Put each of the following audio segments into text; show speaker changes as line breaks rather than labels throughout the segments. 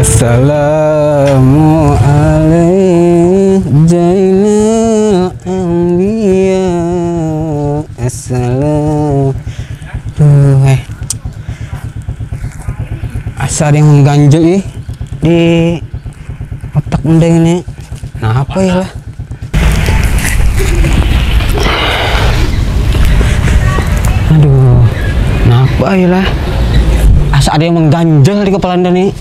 Assalamualaikum Jainal Anbiya. Assalam. Asa ada yang mengganjel di otak benda ini. Nah apa ya lah? Aduh, kenapa ya lah? Asa ada yang mengganjal di kepala anda nih.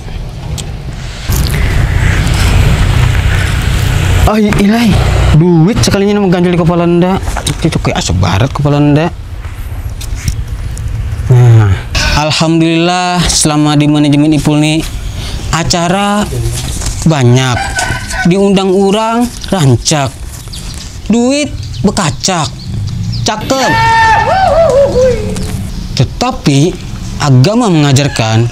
Oh ilai, duit sekalinya mengganjal di kepala anda. Itu kayak asa barat kepala anda. Nah, alhamdulillah selama di manajemen Ipul nih acara banyak, diundang orang rancak, duit bekacak, cakep. Tetapi agama mengajarkan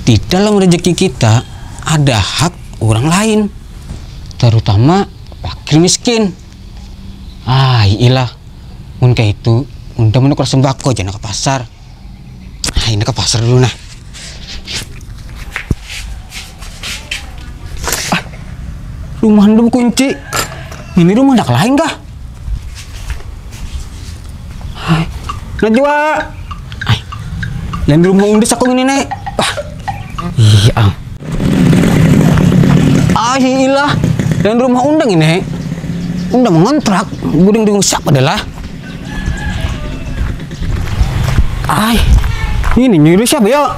di dalam rezeki kita ada hak orang lain, terutama fakir miskin. Iyalah, mun kayak itu, unda menukar sembako jangan ke pasar. Ini ke pasar dulu nah. Rumah anda kunci. Ini rumah anda lain kah? Najwa. Lain rumah unda sakung ini nek. Iya. Iyalah. Dan rumah undang ini, undang mengontrak, gudang dengan siapa adalah? Ini nyuruh siapa ya?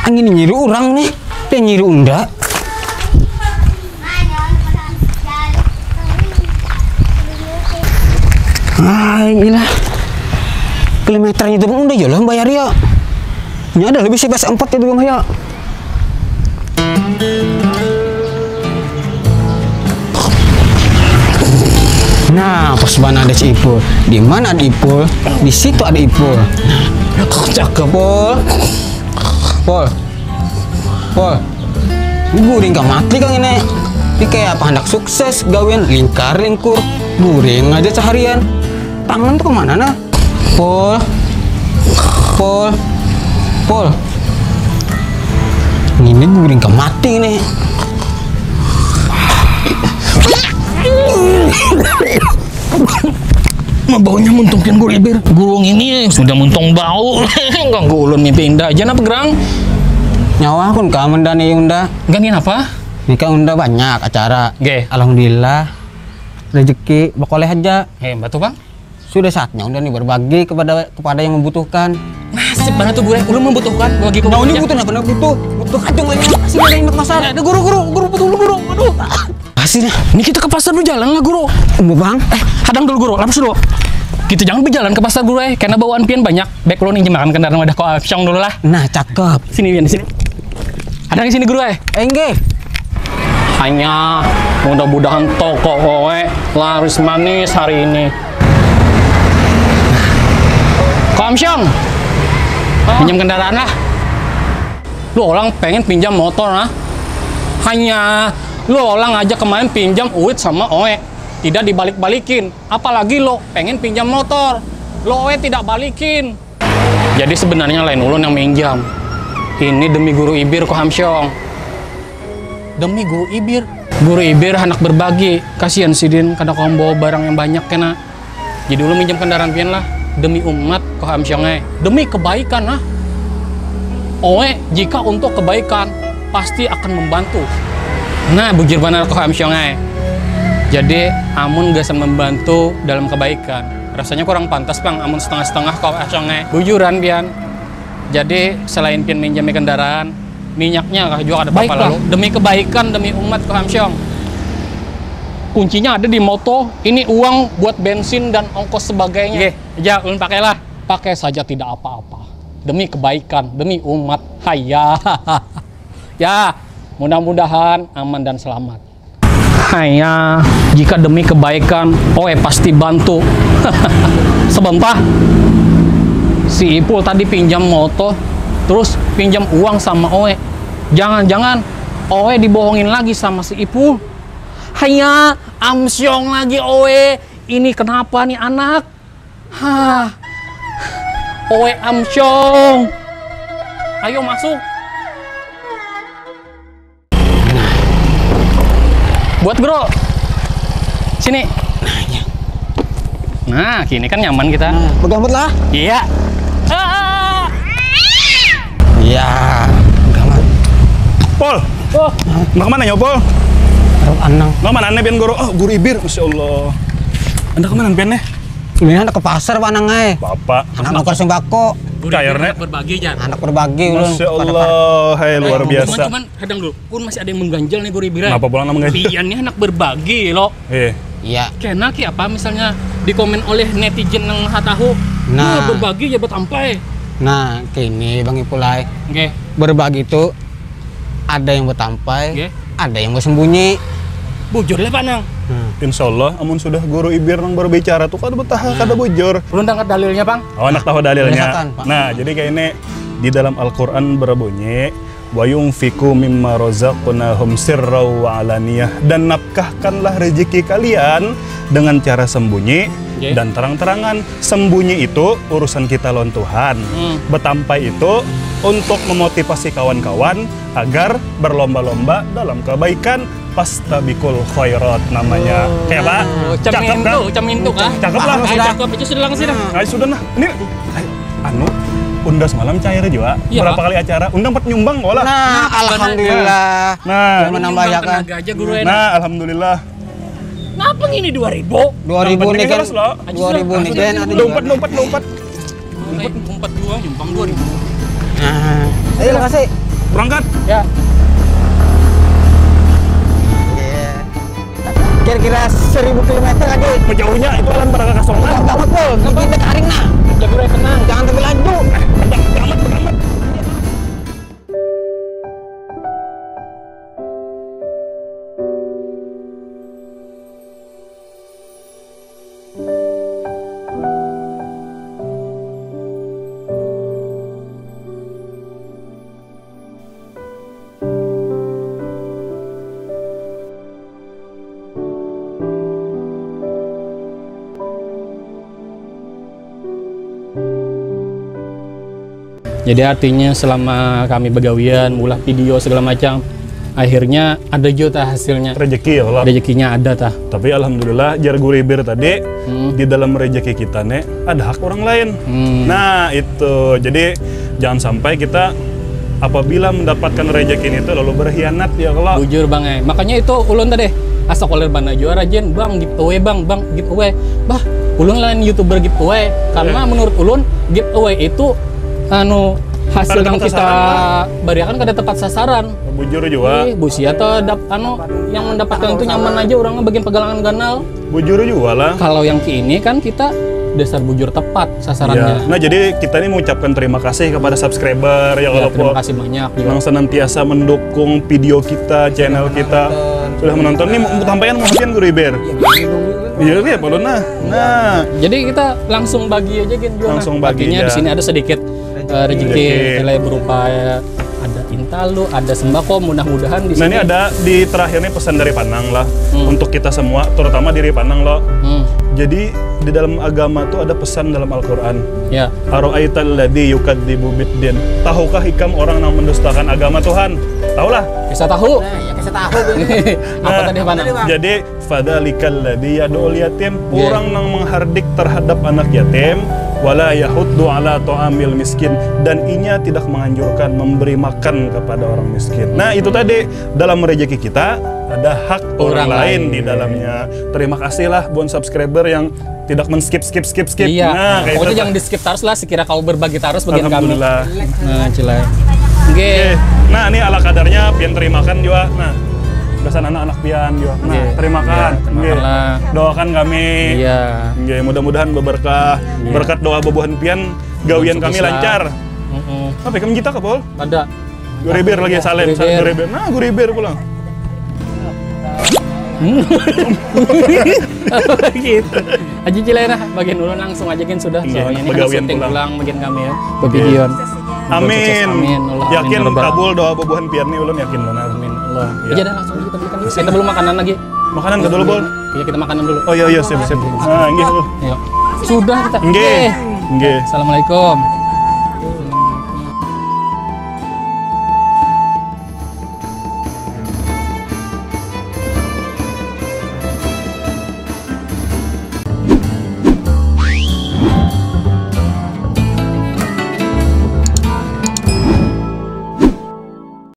Ini nyuruh orang nih, dia nyuruh unda. Inilah kilometernya itu pun unda jalan bayar ya. Ini ada lebih 11.4 itu bang ya. Nah, pas mana ada si Ipul? Di mana ada Ipul? Di situ ada Ipul. Cakep, Pol. Guring gak mati kang ini. Ini kayak apa hendak sukses gawian lingkar lingkur. Guring aja seharian. Tangan tuh kemana nah? Pol. Ini guring gak mati nih.
Baunya muntungkin gue ibir. Gurung ini sudah muntung bau. Ganggu ulun mimpi indah aja napa gerang?
Nyawa kun ka mendani unda.
Gangin apa?
Nikah unda banyak acara.
Ge.
Alhamdulillah. Rezeki boleh aja.
Hebat tuh bang.
Sudah saatnya unda nih berbagi kepada yang membutuhkan.
Nasib banget tuh gue. Ulun membutuhkan bagi
Nah ini butuh apa? Butuh kacung lagi. Sini ada yang ke pasar.
Ada guru betul guru. Aduh.
Sini,
ini kita ke pasar dulu jalan lah guru.
Bang.
Hadang dulu guru, lapis dulu. Kita jangan berjalan ke pasar guru karena bawaan pian banyak. Baik lo nih makan kendaraan wadah kau siang dulu lah.
Nah, cakep.
Sini pian di sini. Hadang di sini guru
Enggak.
Hanya mudah-mudahan toko kowe laris manis hari ini. Kau Amsyong, pinjam kendaraan lah. Lu orang pengen pinjam motor lah. Hanya lo orang ngajak kemarin pinjam Uit sama Oe, tidak dibalik-balikin. Apalagi lo pengen pinjam motor, lo Oe tidak balikin. Jadi sebenarnya lain ulun yang minjam. Ini demi guru Ibir ko Hamsyong. Demi guru Ibir. Guru Ibir anak berbagi. Kasihan si Din kada kau bawa barang yang banyak kena. Jadi ulun minjam kendaraan pian lah. Demi umat ko Hamsyong demi kebaikan lah. Oe jika untuk kebaikan pasti akan membantu. Nah, bujur benar kok Amsyong Jadi, amun gak membantu dalam kebaikan. Rasanya kurang pantas bang, amun setengah-setengah kok Amsyong bujuran pian. Jadi, selain pian minjami kendaraan, minyaknya kah juga ada apa-apa lalu. Demi kebaikan, demi umat kok Amsyong. Kuncinya ada di moto, ini uang buat bensin dan ongkos sebagainya. Ya, ulun pakailah. Pakai saja tidak apa-apa. Demi kebaikan, demi umat. Hayya. Ya. Mudah-mudahan aman dan selamat. Hanya jika demi kebaikan, Oe pasti bantu. Sebentar, si Ipul tadi pinjam motor, terus pinjam uang sama Oe. Jangan-jangan Oe dibohongin lagi sama si Ipul. Hanya Amsyong lagi Oe. Ini kenapa nih anak? Oe Amsyong. Ayo masuk. Buat bro. Sini. Nah, kini kan nyaman kita.
Pegang lah.
Iya.
Iya. Pegang.
Pol.
Oh,
Mau kemana ya, Pol?
Taruh anang.
Mau mana nih pian guru? Oh, guru ibir, Masya Allah. Anda kemana pian nih?
Ini anak ke pasar Pak Nang ay.
Bapak.
Anak nuker sembako.
Cairnya.
berbagi Jan.
Anak berbagi ulun.
Masya Allah, hai luar biasa.
Cuman kadang dulu, pun masih ada yang mengganjal nih Guru Ibira.
Kenapa pulang nama ganjil?
Pian nih anak berbagi loh.
Iya.
Kena ki apa misalnya dikomen oleh netizen yang hatahu.
Nah.
Berbagi ya betampai.
Nah, kini Bang Ipulai.
Oke.
Berbagi itu ada yang bertampai,
Oke.
ada yang bersembunyi.
Bujur lah Pak Nang.
Insya Allah, amun sudah guru ibir nang berbicara tuh kada betah, kada bujur.
Belum tangkat dalilnya Bang.
Oh, anak tahu dalilnya.
Biasakan, Pak.
Nah, jadi kayak ini di dalam Al-Quran berbunyi wa yunfiqu mimma razaqnahum sirran wa alaniyah, dan nafkahkanlah rezeki kalian dengan cara sembunyi dan terang-terangan. Sembunyi itu urusan kita lawan Tuhan. Betampai itu untuk memotivasi kawan-kawan agar berlomba-lomba dalam kebaikan. Pastabikul khairat namanya. Kayak Pak? Cakep kan?
Camintu kah?
Cakep lah.
Cakep itu sudah langsung.
Ayo sudah nah. Ini anu undas malam cair juga.
Iya,
Berapa
Pak.
kali acara? Undang buat nyumbang bola.
Nah, alhamdulillah.
Nah,
Menambahkan
Tenaga aja guru enak.
nah, alhamdulillah.
Kenapa ini 2000?
2000 nih kan.
Terus loh.
2000 nih kan ada
Lompat,
juga.
lompat.
Umpat gua nyumbang 2000.
Nah, ayo kasih.
Berangkat.
Ya.
Kira-kira 1000 km aja.
Jauhnya itu alam Baraka Kasongan.
Jauh banget Pol, gigi udah taring nah.
Jago tenang.
Jangan terlalu laju.
Beramat.
Jadi artinya selama kami begawian, ulah video segala macam, akhirnya ada juga hasilnya.
Rezeki ya Allah.
Rezekinya ada tah.
Tapi alhamdulillah jar guru ibir tadi di dalam rezeki kita nih ada hak orang lain. Nah, itu. Jadi jangan sampai kita apabila mendapatkan rezeki itu lalu berkhianat ya Allah.
Bujur Bang Makanya itu ulun tadi asal koler bana juara rajin Bang giveaway Bang giveaway. Bah, ulun lain YouTuber giveaway karena menurut ulun giveaway itu hasil yang kita berikan kada tepat sasaran.
Bujur juga.
Busia atau yang mendapatkan itu nyaman aja orangnya bagian pegalangan ganal.
Bujur juga lah.
Kalau yang ini kan kita dasar bujur tepat
Ya.
sasarannya.
Nah, jadi kita ini mengucapkan terima kasih kepada subscriber ya Allah.
Terima kasih banyak juga.
Yang senantiasa mendukung video kita, channel kita. Sudah menonton nih mau tampaian mau hadian guru ibir. Iya ya, Pak Luna. Nah,
Jadi kita langsung bagi aja gitu.
Langsung bagi
Baginya
aja.
di sini ada sedikit rezeki nilai berupa ada intalu, ada sembako, mudah-mudahan di
nah
sini.
ini ada di terakhir nih pesan dari Panang lah untuk kita semua, terutama diri Panang loh. Jadi di dalam agama tuh ada pesan dalam Al-Qur'an.
Ya.
Ara'aital ladzi yukadzibu biddin. Tahukah ikam orang yang mendustakan agama Tuhan? Tahulah.
Bisa tahu.
Nah, ya kasih tahu.
Apa tadi Pak Nang?
Jadi fadzalikal ladzi yad'ul yatim, orang yang menghardik terhadap anak yatim, wala yahuddu ala ta'amil miskin, dan inya tidak menganjurkan memberi makan kepada orang miskin. Nah, itu tadi dalam rezeki kita ada hak orang lain di dalamnya. Terima kasih lah buat subscriber yang tidak men-skip.
Iya.
Nah, kayak
Pokoknya
itu.
jangan di-skip terus lah sekira kau berbagi terus bagian kami.
Alhamdulillah.
Nah, cilai. Oke.
Nah, ini ala kadarnya pian terimakan juga. Nah, besan anak-anak pian juga. Nah,
Iya.
terimakan.
Iya, terimakanlah.
Doakan kami.
Iya.
Nggih, mudah-mudahan berberkah. Berkat doa bobohan pian gawian kami
Sukses lah.
lancar. Apa kamu kita ke Pol?
Ada.
Guribir lagi salem,
Guribir.
guribir. Nah, guribir pulang.
Gitu. Aji cilai nah bagian ulun langsung ajakin sudah.
Iya,
Soalnya ini
begawian
syuting
pulang.
pulang bagian kami ya. Bevideoan.
Amin.
Amin. Allah,
Yakin
amin, ya Rabbal.
kabul doa bobohan pian nih ulun yakin benar.
Amin Allah.
Iya.
Iya dah langsung kita belikan dulu. Kita belum makanan lagi.
Makanan ke dulu, Bol.
Iya kita makanan dulu.
Oh iya siap. Nah, nggih.
Ayo. Sudah kita.
Nggih. Nggih.
Assalamualaikum.